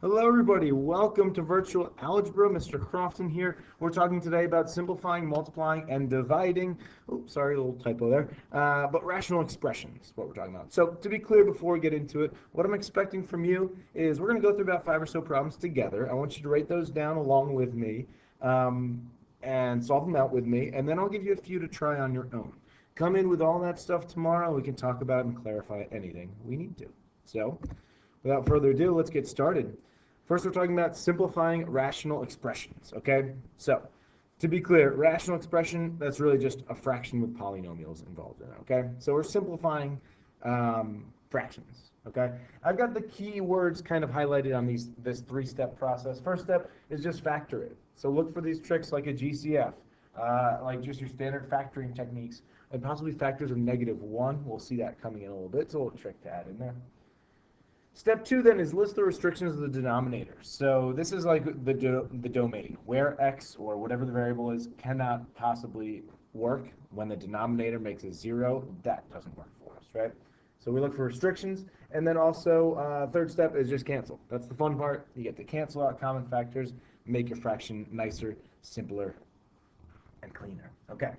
Hello everybody, welcome to Virtual Algebra. Mr. Crofton here. We're talking today about simplifying, multiplying, and dividing. Oops, sorry, a little typo there. But rational expressions is what we're talking about. So to be clear before we get into it, what I'm expecting from you is we're going to go through about 5 or so problems together. I want you to write those down along with me and solve them out with me, and then I'll give you a few to try on your own. Come in with all that stuff tomorrow. We can talk about and clarify anything we need to. So without further ado, let's get started. First, we're talking about simplifying rational expressions, okay? So, to be clear, rational expression, that's really just a fraction with polynomials involved in it, okay? So we're simplifying fractions, okay? I've got the key words kind of highlighted on this three-step process. First step is just factor it. So look for these tricks like a GCF, like just your standard factoring techniques, and possibly factors of -1. We'll see that coming in a little bit. It's a little trick to add in there. Step 2 then is list the restrictions of the denominator. So this is like the domain, where x or whatever the variable is cannot possibly work. When the denominator makes a 0, that doesn't work for us, right? So we look for restrictions, and then also third step is just cancel. That's the fun part. You get to cancel out common factors, make your fraction nicer, simpler, and cleaner. Okay.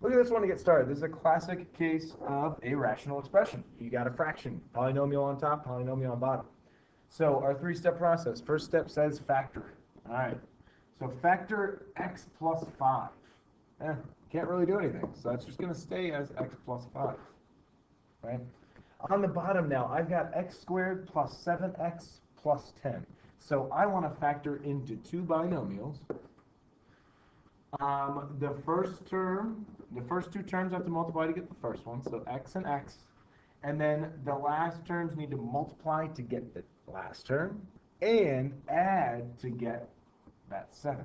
Look at this one to get started. This is a classic case of a rational expression. You got a fraction, polynomial on top, polynomial on bottom. So our three-step process. First step says factor. All right. So factor x plus 5. Can't really do anything. So that's just going to stay as x plus 5. Right? On the bottom now, I've got x squared plus 7x plus 10. So I want to factor into two binomials. The first two terms have to multiply to get the first one, so x and x. And then the last terms need to multiply to get the last term and add to get that 7.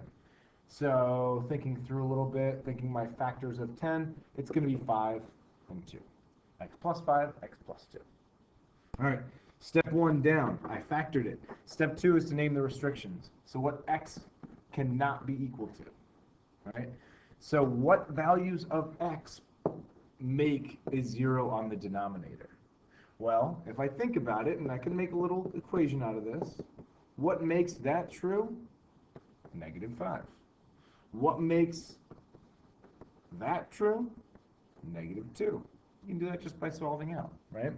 So thinking through a little bit, thinking my factors of 10, it's going to be 5 and 2. X plus 5, x plus 2. All right, step 1 down, I factored it. Step 2 is to name the restrictions. So what x cannot be equal to. Right? So what values of x make a 0 on the denominator? Well, if I think about it, and I can make a little equation out of this, what makes that true? -5. What makes that true? -2. You can do that just by solving out, right?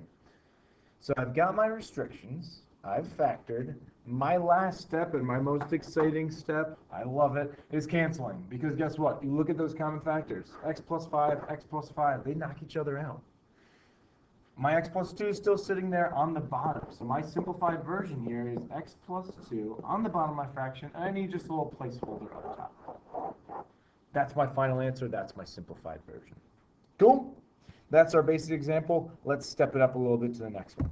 So I've got my restrictions. I've factored. My last step and my most exciting step, I love it, is canceling. Because guess what? You look at those common factors. X plus 5, x plus 5, they knock each other out. My x plus 2 is still sitting there on the bottom. So my simplified version here is x plus 2 on the bottom of my fraction, and I need just a little placeholder up top. That's my final answer. That's my simplified version. Cool? That's our basic example. Let's step it up a little bit to the next one.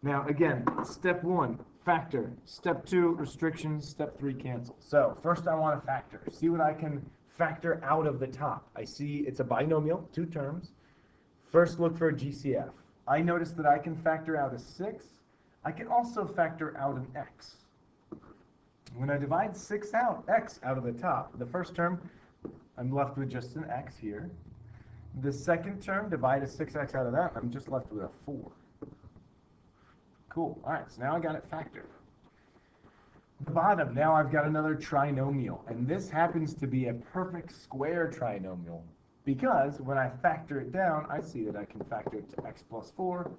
Now, again, step 1, factor. Step 2, restrictions. Step 3, cancel. So first I want to factor. See what I can factor out of the top. I see it's a binomial, 2 terms. First, look for a GCF. I notice that I can factor out a 6. I can also factor out an x. When I divide 6 out, x out of the top, the first term, I'm left with just an x here. The second term, divide a 6x out of that, I'm just left with a 4. Cool. All right, so now I got it factored. The bottom, now I've got another trinomial, and this happens to be a perfect square trinomial because when I factor it down, I see that I can factor it to x plus 4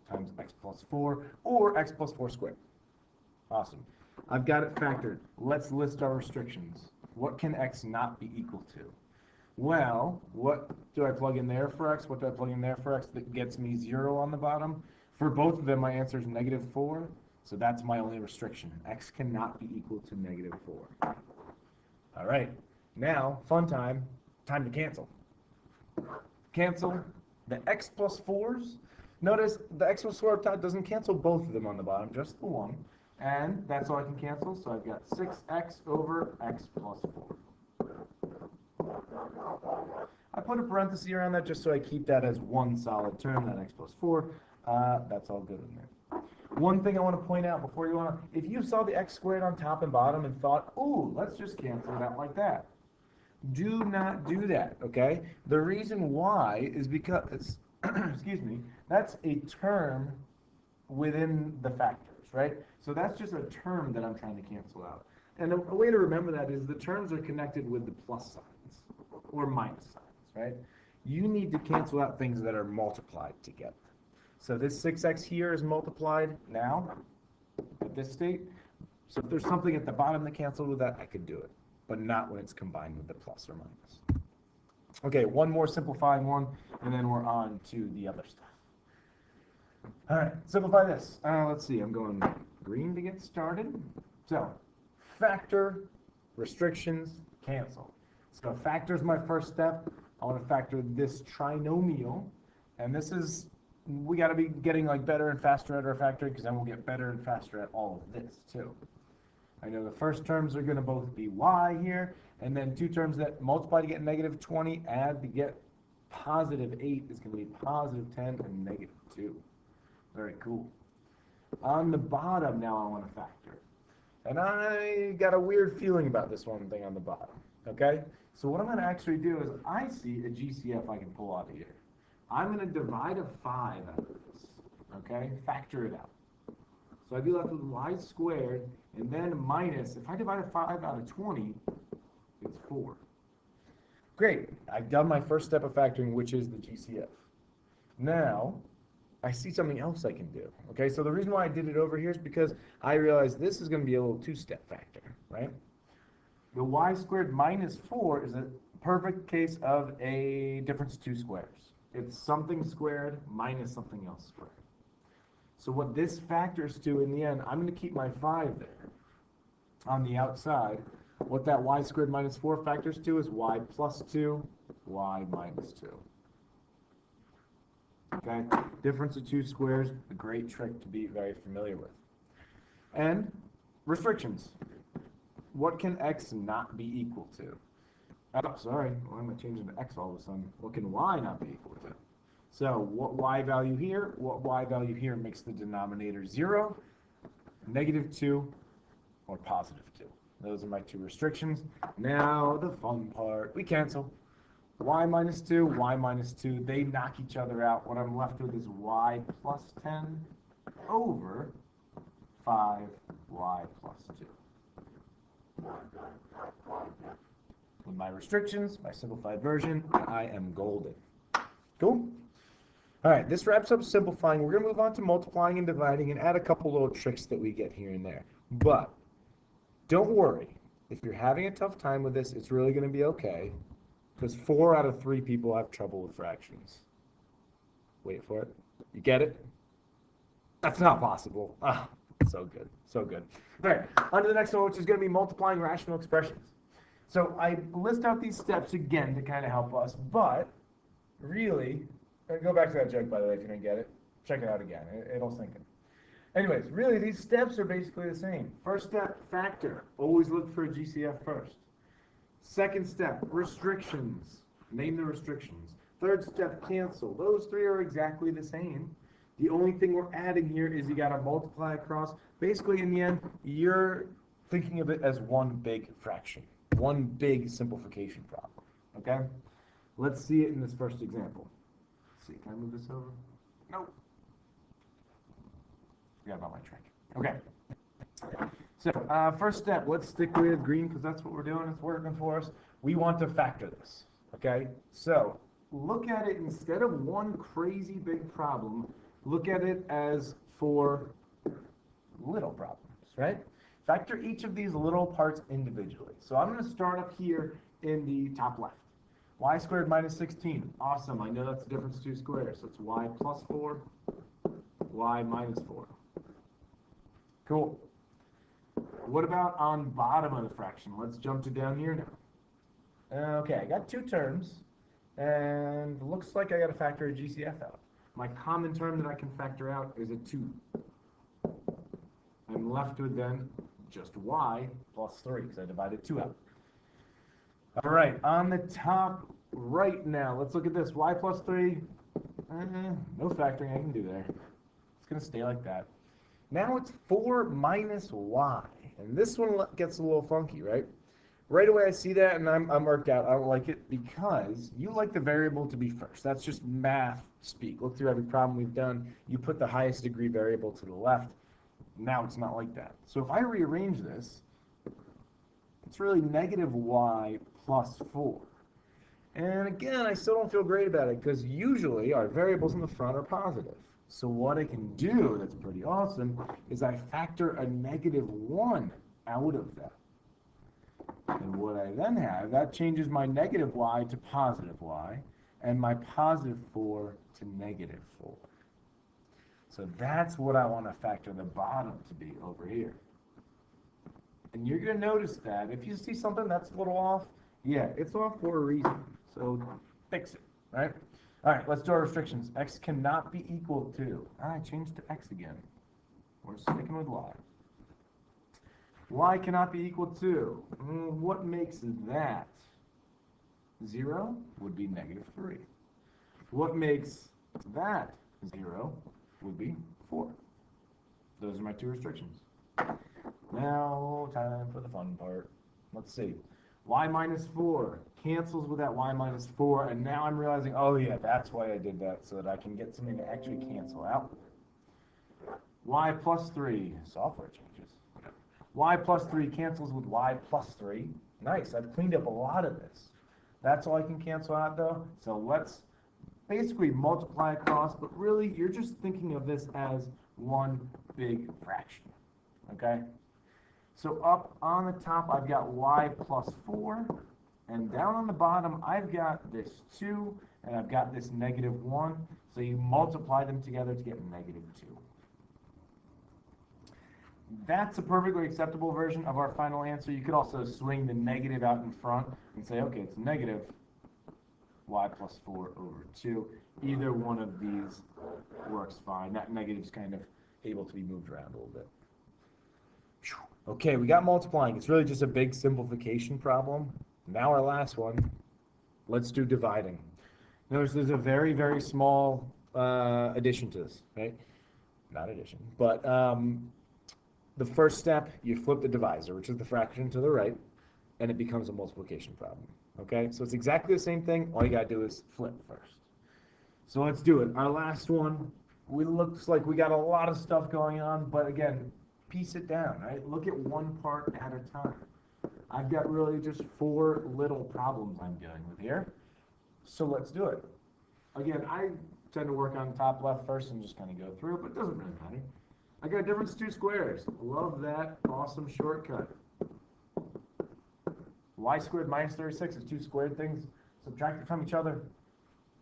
times x plus 4 or x plus 4 squared. Awesome. I've got it factored. Let's list our restrictions. What can x not be equal to? Well, what do I plug in there for x? What do I plug in there for x that gets me 0 on the bottom? For both of them, my answer is -4, so that's my only restriction. X cannot be equal to -4. All right, now, fun time, time to cancel. Cancel the x plus 4s. Notice the x plus 4 up top doesn't cancel both of them on the bottom, just the one. And that's all I can cancel, so I've got 6x over x plus 4. I put a parenthesis around that just so I keep that as one solid term, that x plus 4. That's all good in there. One thing I want to point out before you go on, if you saw the x squared on top and bottom and thought, ooh, let's just cancel it out like that. Do not do that, okay? The reason why is because, excuse me, that's a term within the factors. right? So that's just a term that I'm trying to cancel out. And a way to remember that is the terms are connected with the plus signs or minus signs, right? You need to cancel out things that are multiplied together. So this 6x here is multiplied now at this state. So if there's something at the bottom that canceled with that, I could do it, but not when it's combined with the plus or minus. Okay, one more simplifying one, and then we're on to the other stuff. All right, simplify this. Let's see, I'm going green to get started. So, factor, restrictions, cancel. So factor is my first step. I want to factor this trinomial, and this is, we got to be getting like better and faster at our factoring, because then we'll get better and faster at all of this too. I know the first terms are going to both be y here, and then two terms that multiply to get negative 20, add to get positive 8 is going to be positive 10 and negative 2. Very cool. On the bottom now I want to factor. And I got a weird feeling about this one thing on the bottom, okay? So what I'm going to actually do is I see a GCF I can pull out of here. I'm going to divide a 5 out of this, okay? Factor it out. So I'd be left with y squared, and then minus, if I divide a 5 out of 20, it's 4. Great, I've done my first step of factoring, which is the GCF. Now, I see something else I can do. Okay, so the reason why I did it over here is because I realized this is going to be a little two-step factor, right? The y squared minus 4 is a perfect case of a difference of two squares. It's something squared minus something else squared. So what this factors to in the end, I'm going to keep my 5 there on the outside. What that y squared minus 4 factors to is y plus 2, y minus 2. Okay, difference of two squares, a great trick to be very familiar with. And restrictions. What can x not be equal to? Oh, sorry, why am I changing to x all of a sudden? What can y not be equal to? So what y value here, what y value here makes the denominator 0, negative 2, or positive 2. Those are my two restrictions. Now the fun part, we cancel. Y minus 2, y minus 2, they knock each other out. What I'm left with is y plus 10 over 5y plus 2. With my restrictions, my simplified version, I am golden. Cool? All right, this wraps up simplifying. We're going to move on to multiplying and dividing and add a couple little tricks that we get here and there. But don't worry. If you're having a tough time with this, it's really going to be okay. Because 4 out of 3 people have trouble with fractions. Wait for it. You get it? That's not possible. Ah, so good. So good. All right, on to the next one, which is going to be multiplying rational expressions. So I list out these steps again to kind of help us, but really, go back to that joke, by the way, if you didn't get it. Check it out again. It'll sink in. Anyways, really, these steps are basically the same. First step, factor. Always look for a GCF first. Second step, restrictions. Name the restrictions. Third step, cancel. Those three are exactly the same. The only thing we're adding here is you got to multiply across. Basically, in the end, you're thinking of it as one big fraction, one big simplification problem. Okay? Let's see it in this first example. Let's see, can I move this over? Nope. Forgot about my trick. Okay. So, first step, let's stick with green because that's what we're doing. It's working for us. We want to factor this. Okay? So, look at it instead of one crazy big problem, look at it as 4 little problems, right? Factor each of these little parts individually. So I'm going to start up here in the top left. Y squared minus 16. Awesome. I know that's the difference of 2 squares. So it's y plus 4, y minus 4. Cool. What about on bottom of the fraction? Let's jump to down here now. Okay, I got 2 terms, and looks like I got to factor a GCF out. My common term that I can factor out is a 2. I'm left with then just y plus 3 because I divided 2 out. All right, on the top right now, let's look at this. Y plus 3, no factoring I can do there. It's going to stay like that. Now it's 4 minus y, and this one gets a little funky, right? Right away I see that and I'm marked out. I don't like it because you like the variable to be first. That's just math speak. Look through every problem we've done. You put the highest degree variable to the left. Now it's not like that. So if I rearrange this, it's really negative y plus 4. And again, I still don't feel great about it because usually our variables in the front are positive. So what I can do that's pretty awesome is I factor a negative 1 out of that. And what I then have, that changes my negative y to positive y, and my positive 4 to negative 4. So that's what I want to factor the bottom to be over here. And you're going to notice that if you see something that's a little off, yeah, it's off for a reason. So fix it, right? All right, let's do our restrictions. X cannot be equal to, I changed to x again. We're sticking with y. Y cannot be equal to, what makes that? 0 would be negative 3. What makes that 0 would be 4. Those are my two restrictions. Now, time for the fun part. Let's see. Y minus 4 cancels with that y minus 4, and now I'm realizing, oh yeah, that's why I did that, so that I can get something to actually cancel out. Y plus 3, software changes. Y plus 3 cancels with y plus 3. Nice, I've cleaned up a lot of this. That's all I can cancel out though, so let's basically multiply across, but really you're just thinking of this as one big fraction, okay? So up on the top, I've got y plus 4, and down on the bottom, I've got this 2, and I've got this negative 1, so you multiply them together to get negative 2. That's a perfectly acceptable version of our final answer. You could also swing the negative out in front and say, okay, it's negative y plus 4 over 2. Either one of these works fine. That negative's kind of able to be moved around a little bit. Okay, we got multiplying. It's really just a big simplification problem. Now our last one. Let's do dividing. Notice there's a very, very small addition to this, right? Not addition, but the first step, you flip the divisor, which is the fraction to the right, and it becomes a multiplication problem. Okay, so it's exactly the same thing. All you gotta do is flip first. So let's do it. Our last one. Looks like we got a lot of stuff going on, but again, piece it down, right? Look at one part at a time. I've got really just 4 little problems I'm dealing with here. So let's do it. Again, I tend to work on top left first and just kind of go through, but it doesn't really matter. I got difference 2 squares. Love that awesome shortcut. Y squared minus 36 is 2 squared things subtracted from each other.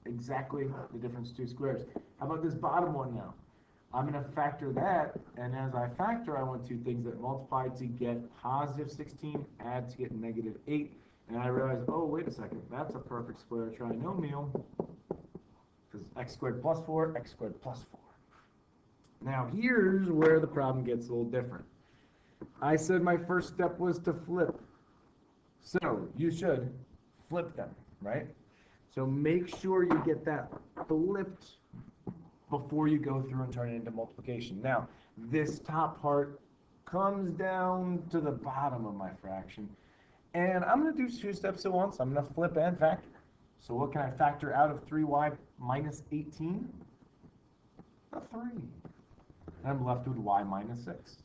Exactly the difference 2 squares. How about this bottom one now? I'm going to factor that, and as I factor, I want 2 things that multiply to get positive 16, add to get negative 8, and I realize, oh, wait a second, that's a perfect square trinomial, because x squared plus 4, x squared plus 4. Now, here's where the problem gets a little different. I said my first step was to flip, so you should flip them, right? So make sure you get that flipped before you go through and turn it into multiplication. Now, this top part comes down to the bottom of my fraction, and I'm going to do 2 steps at once. I'm going to flip and factor. So what can I factor out of 3y minus 18? A 3. And I'm left with y minus 6.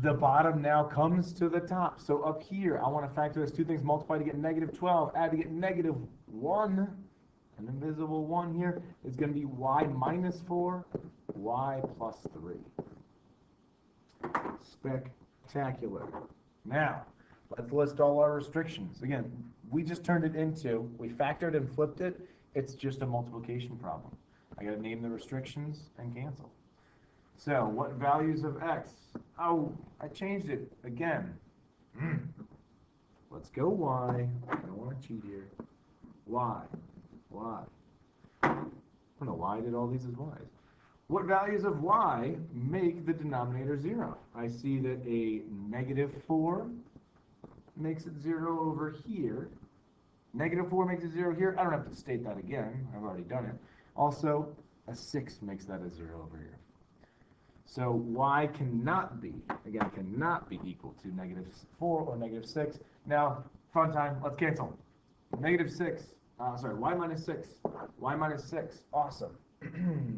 The bottom now comes to the top. So up here, I want to factor those 2 things, multiply to get negative 12, add to get negative 1. An invisible 1 here is going to be y minus 4, y plus 3. Spectacular. Now, let's list all our restrictions. Again, we just turned it into, we factored and flipped it. It's just a multiplication problem. I got to name the restrictions and cancel. So, what values of x? Oh, I changed it again. Let's go y. I don't want to cheat here. Y. Y. I don't know why I did all these as y's. What values of y make the denominator 0? I see that a negative 4 makes it 0 over here. Negative 4 makes it 0 here. I don't have to state that again. I've already done it. Also, a 6 makes that a 0 over here. So y cannot be, again, cannot be equal to negative 4 or negative 6. Now, fun time. Let's cancel. Negative 6. Y minus 6. Y minus 6. Awesome.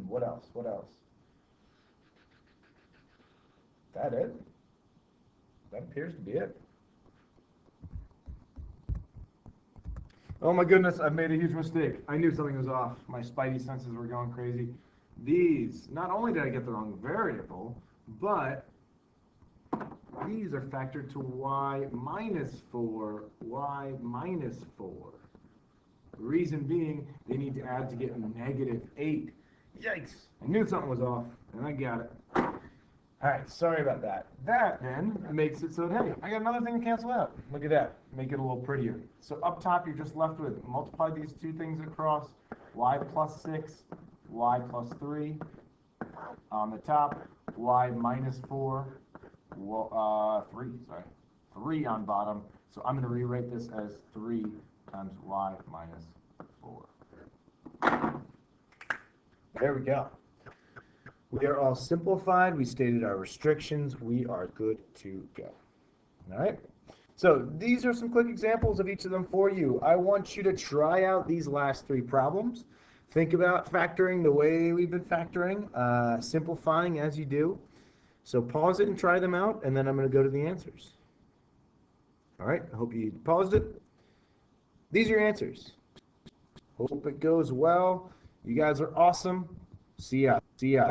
What else? What else? that it? That appears to be it. Oh my goodness, I've made a huge mistake. I knew something was off. My spidey senses were going crazy. These, not only did I get the wrong variable, but these are factored to y minus 4, y minus 4. The reason being, they need to add to get -8. Yikes! I knew something was off, and I got it. Alright, sorry about that. That then makes it so that, hey, I got another thing to cancel out. Look at that. Make it a little prettier. So up top, you're just left with multiply these two things across. Y plus 6, y plus 3. On the top, y minus 4, 3 on bottom. So I'm going to rewrite this as 3 times y minus 4. There we go. We are all simplified. We stated our restrictions. We are good to go. All right. So these are some quick examples of each of them for you. I want you to try out these last 3 problems. Think about factoring the way we've been factoring, simplifying as you do. So pause it and try them out, and then I'm going to go to the answers. All right. I hope you paused it. These are your answers. Hope it goes well. You guys are awesome. See ya. See ya.